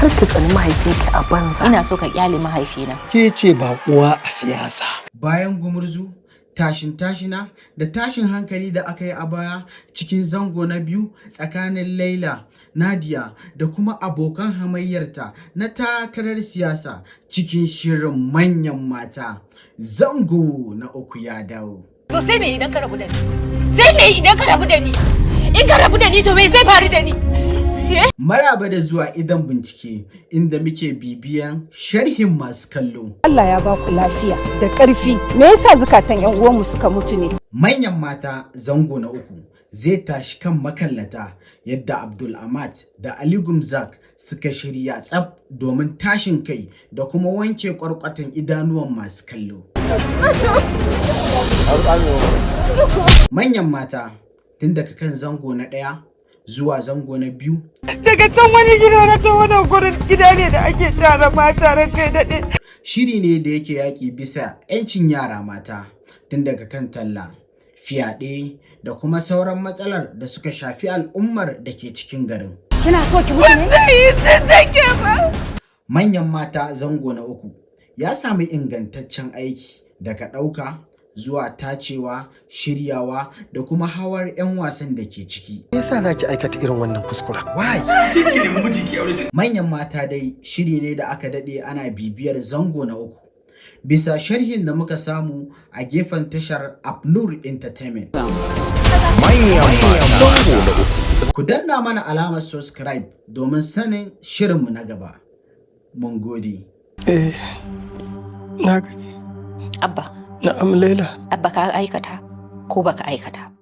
kar ki tsani mahaifinki a banza. Ina so ka kyale mahaifina. Ke ce ba uwa a siyasa. Bayan gumurzu, tashin tashina da tashin hankali da aka yi a baya cikin zango na biyu tsakanin Laila, Nadia da kuma abokan hamayyarta na takarar siyasa cikin shirin manyan mata. Zango na uku ya dawo. To sai me idan ka rabu da ni? Sai me idan ka rabu da ni? In ka rabu da ni to me zai faru da ni? Maraba da zuwa idan bincike inda muke bibiyan sharhin masu kallo. Allah ya ba ku lafiya da ƙarfi. Me yasa zukatan 'yan uwanmu suka mutu ne? Manyan mata zango na uku zai tashi kan makallata yadda Abdul Amat da Ali Gumzak suka shirya tsab domin tashin kai da kuma wanke kwarkwatan idanuwan masu kallo. Manyan mata tun daga kan zango na ɗaya zuwa zango na biyu. Daga can wani gida na ta wani gurin gida ne da ake tara mata ran kai daɗe. Shiri ne da yake yaƙi bisa 'yancin yara mata tun daga kan talla, fyaɗe da kuma sauran matsalar da suka shafi al'ummar da ke cikin garin. Kina so ki mutu ne? Manyan mata zango na uku ya sami ingantaccen aiki daga ɗauka zuwa tacewa, shiryawa da kuma hawar 'yan wasan da ke ciki. Me yasa za ki aikata irin wannan kuskura? Why? Manyan mata dai shiri ne da aka daɗe ana bibiyar zango na uku. Bisa sharhin da muka samu a gefen tashar Abnur Entertainment. Ku danna mana alamar subscribe domin sanin shirinmu na gaba. Mun gode. Na gani. Abba. Na'am Laila. Abba ka aikata ko baka aikata?